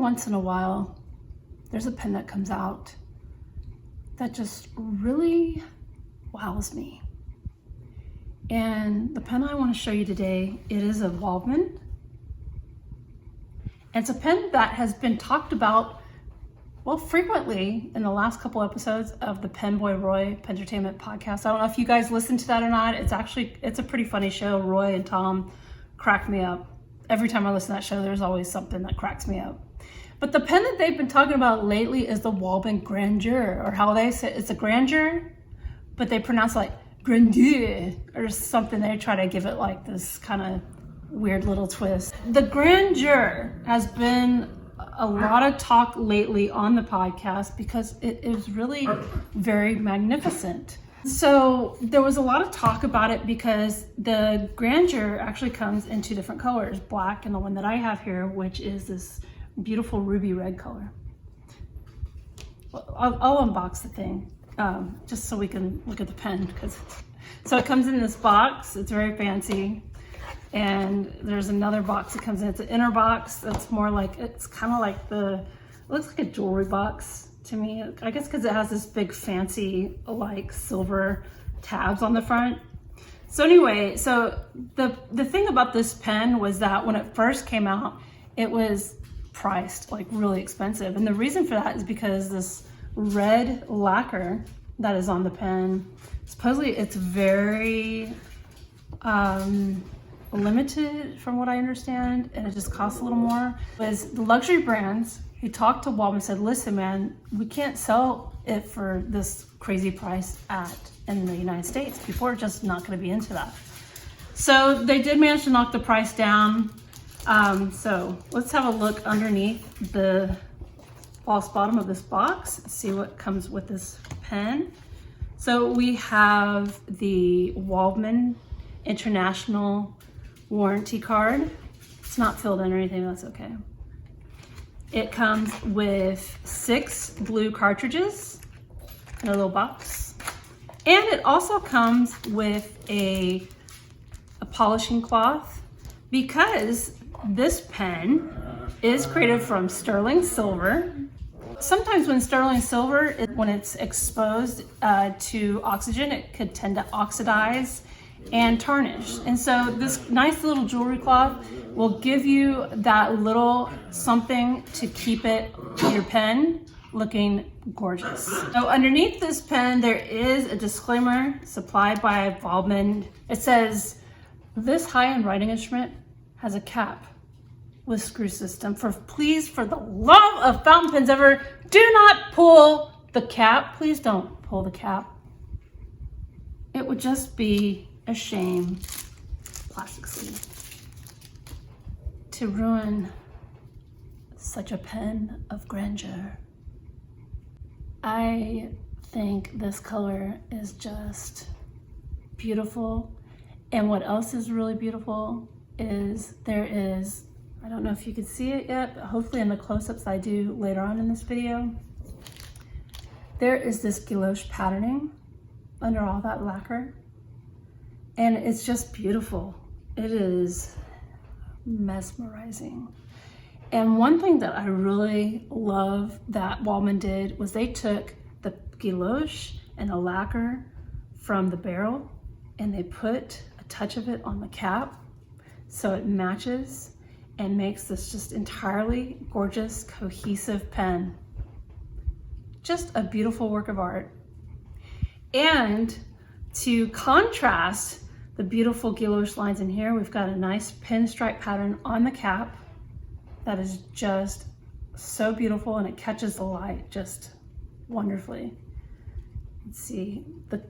once in a while, there's a pen that comes out that just really wows me. And the pen I want to show you today, it is a Waldmann. It's a pen that has been talked about, well, frequently in the last couple episodes of the Pen Boy Roy Pentertainment podcast. I don't know if you guys listen to that or not. It's a pretty funny show. Roy and Tom crack me up. Every time I listen to that show, there's always something that cracks me up. But the pen that they've been talking about lately is the Waldmann Grandeur, or how they say it's a Grandeur, but they pronounce it like Grandeur or something. They try to give it like this kind of weird little twist. The Grandeur has been a lot of talk lately on the podcast because it is really very magnificent. So there was a lot of talk about it because the Grandeur actually comes in two different colors, black and the one that I have here, which is this beautiful ruby red color. Well, I'll unbox the thing just so we can look at the pen. So it comes in this box. It's very fancy. And there's another box that comes in. It's an inner box that's more like, it's kind of like it looks like a jewelry box to me. I guess because it has this big fancy like silver tabs on the front. So anyway, so the thing about this pen was that when it first came out, it was priced like really expensive. And the reason for that is because this red lacquer that is on the pen, supposedly it's very limited from what I understand, and it just costs a little more. Was the luxury brands who talked to Waldmann said, listen man, we can't sell it for this crazy price in the United States. People are just not going to be into that. So they did manage to knock the price down. So let's have a look underneath the false bottom of this box and see what comes with this pen. So we have the Waldmann International warranty card. It's not filled in or anything, that's okay. It comes with 6 blue cartridges in a little box. And it also comes with a polishing cloth because this pen is created from sterling silver. Sometimes when sterling silver, when it's exposed to oxygen, it could tend to oxidize and tarnish. And so this nice little jewelry cloth will give you that little something to keep your pen looking gorgeous. So underneath this pen, there is a disclaimer supplied by Waldmann. It says, this high-end writing instrument has a cap with screw system. Please, for the love of fountain pens ever, do not pull the cap. Please don't pull the cap. It would just be a shame, plastic sleeve, to ruin such a pen of grandeur. I think this color is just beautiful. And what else is really beautiful is I don't know if you can see it yet, but hopefully in the close-ups I do later on in this video, there is this guilloche patterning under all that lacquer. And it's just beautiful. It is mesmerizing. And one thing that I really love that Waldmann did was they took the guilloche and the lacquer from the barrel and they put a touch of it on the cap so it matches and makes this just entirely gorgeous, cohesive pen. Just a beautiful work of art. And to contrast the beautiful guilloche lines in here, we've got a nice pinstripe pattern on the cap that is just so beautiful, and it catches the light just wonderfully. Let's see, the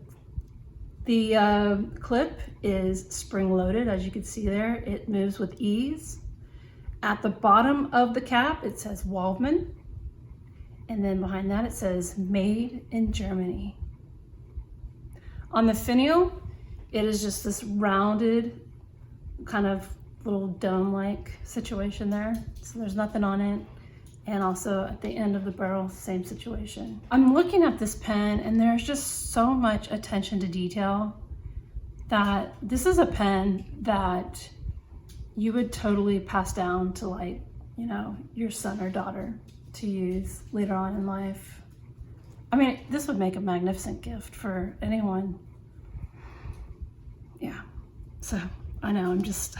clip is spring-loaded, as you can see there. It moves with ease. At the bottom of the cap, it says Waldmann, and then behind that it says Made in Germany. On the finial, it is just this rounded kind of little dome-like situation there. So there's nothing on it. And also at the end of the barrel, same situation. I'm looking at this pen and there's just so much attention to detail that this is a pen that you would totally pass down to like you know, your son or daughter to use later on in life. I mean, this would make a magnificent gift for anyone. Yeah, so I know I'm just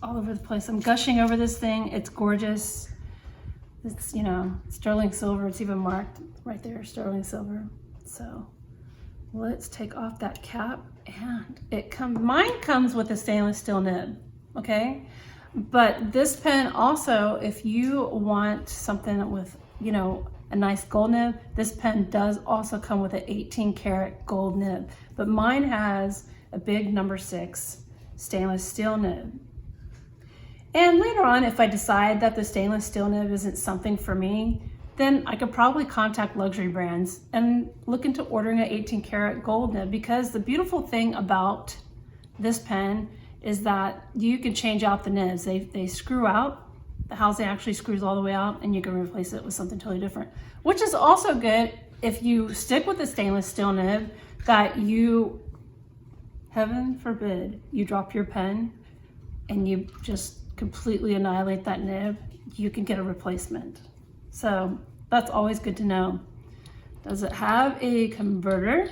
all over the place. I'm gushing over this thing. It's gorgeous. It's, you know, sterling silver. It's even marked right there, sterling silver. So let's take off that cap, and mine comes with a stainless steel nib, okay? But this pen also, if you want something with, you know, a nice gold nib, this pen does also come with an 18 karat gold nib. But mine has a big number 6 stainless steel nib. And later on, if I decide that the stainless steel nib isn't something for me, then I could probably contact luxury brands and look into ordering an 18 karat gold nib, because the beautiful thing about this pen is that you can change out the nibs. They screw out, the housing actually screws all the way out, and you can replace it with something totally different, which is also good if you stick with the stainless steel nib, that you, heaven forbid, you drop your pen and you just completely annihilate that nib, you can get a replacement. So that's always good to know. Does it have a converter?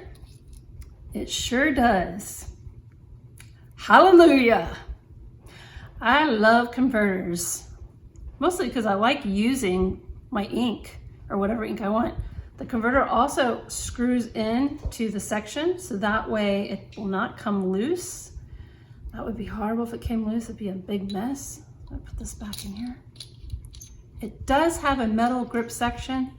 It sure does. Hallelujah. I love converters, mostly because I like using my ink or whatever ink I want. The converter also screws in to the section, so that way it will not come loose. That would be horrible if it came loose. It'd be a big mess. I'll put this back in here. It does have a metal grip section.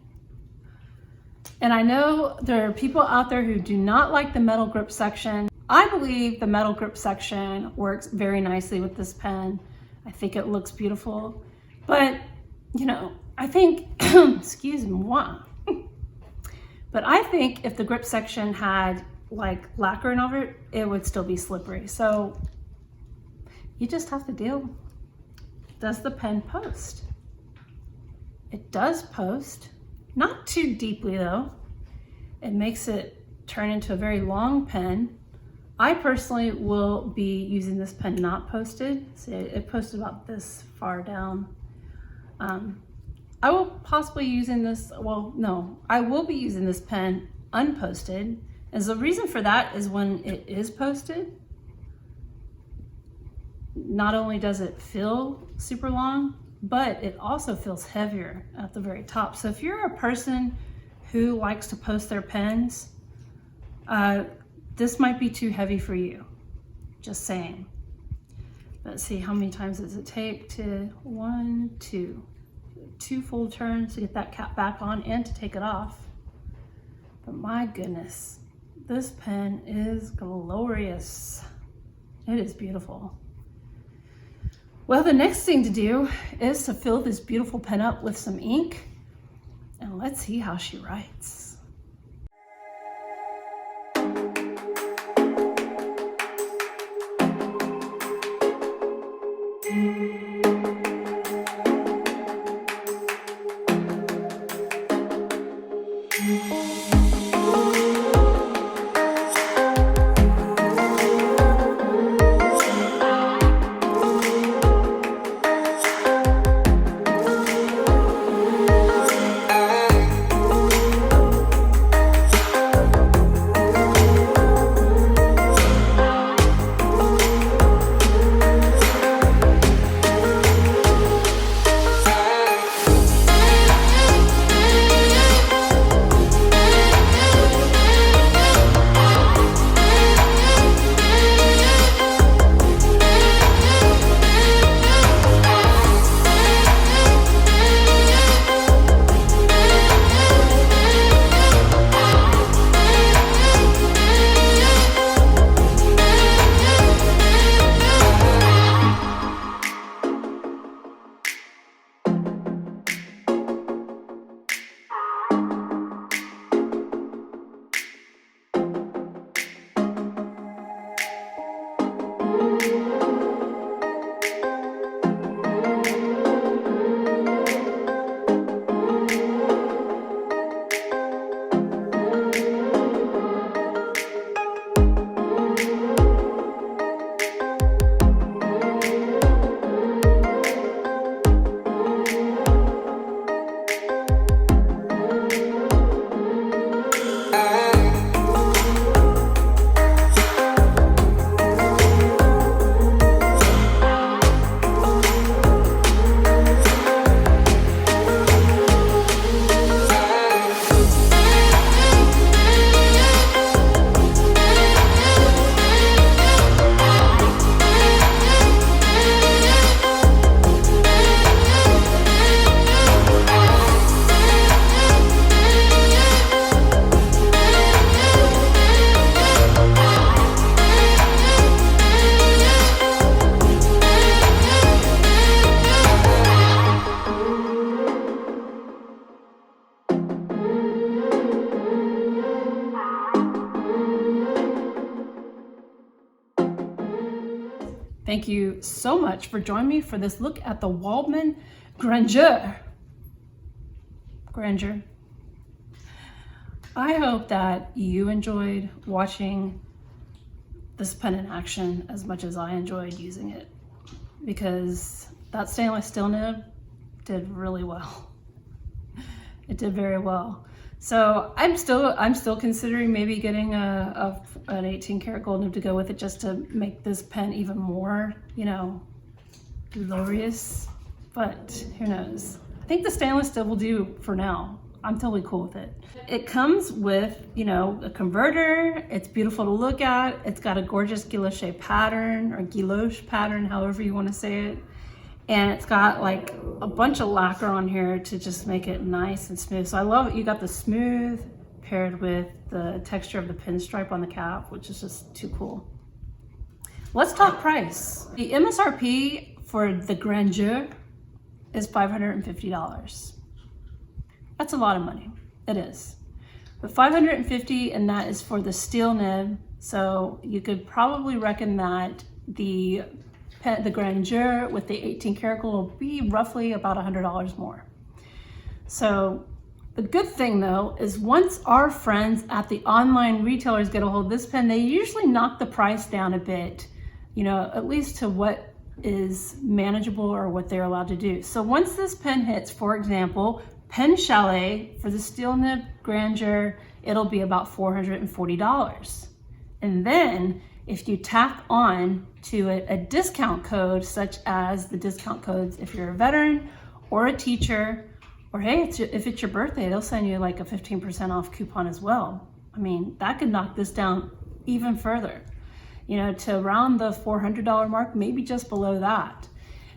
And I know there are people out there who do not like the metal grip section. I believe the metal grip section works very nicely with this pen. I think it looks beautiful. But, you know, I think, excuse moi, but I think if the grip section had like lacquer over it, it would still be slippery. So you just have to deal. Does the pen post? It does post, not too deeply though. It makes it turn into a very long pen. I personally will be using this pen not posted. See, it posted about this far down. I will possibly using this, well, no, I will be using this pen unposted. And the reason for that is when it is posted, not only does it feel super long, but it also feels heavier at the very top. So if you're a person who likes to post their pens, this might be too heavy for you, just saying. Let's see, how many times does it take to, 1, 2. 2 full turns to get that cap back on and to take it off. But my goodness, this pen is glorious. It is beautiful. Well, the next thing to do is to fill this beautiful pen up with some ink, and let's see how she writes. Thank you so much for joining me for this look at the Waldmann Grandeur. I hope that you enjoyed watching this pen in action as much as I enjoyed using it, because that stainless steel nib did really well. It did very well. So I'm still considering maybe getting an 18 karat gold nib to go with it, just to make this pen even more, you know, glorious. But who knows? I think the stainless steel will do for now. I'm totally cool with it. It comes with, you know, a converter. It's beautiful to look at. It's got a gorgeous guilloche pattern, or guilloche pattern, however you want to say it. And it's got like a bunch of lacquer on here to just make it nice and smooth. So I love it. You got the smooth paired with the texture of the pinstripe on the cap, which is just too cool. Let's talk price. The MSRP for the Grandeur is $550. That's a lot of money. It is. But $550, and that is for the steel nib. So you could probably reckon that the Grandeur with the 18 karat gold will be roughly about $100 more. So the good thing though is, once our friends at the online retailers get a hold of this pen, they usually knock the price down a bit, you know, at least to what is manageable or what they're allowed to do. So once this pen hits, for example, Pen Chalet for the steel nib Grandeur, it'll be about $440. And then if you tack on to a discount code, such as the discount codes if you're a veteran or a teacher, or hey, if it's your birthday, they'll send you like a 15% off coupon as well. I mean, that could knock this down even further, you know, to around the $400 mark, maybe just below that.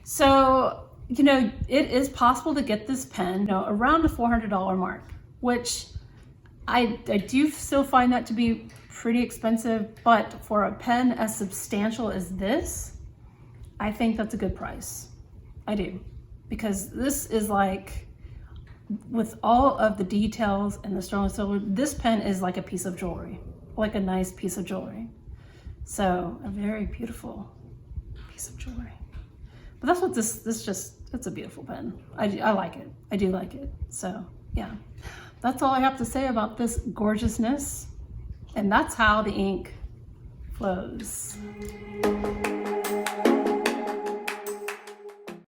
So, you know, it is possible to get this pen, you know, around the $400 mark, which I do still find that to be pretty expensive, but for a pen as substantial as this, I think that's a good price. I do, because this is like, with all of the details and the sterling silver, this pen is like a piece of jewelry, like a nice piece of jewelry. So a very beautiful piece of jewelry. But that's what it's a beautiful pen. I like it. I do like it. So yeah, that's all I have to say about this gorgeousness. And that's how the ink flows.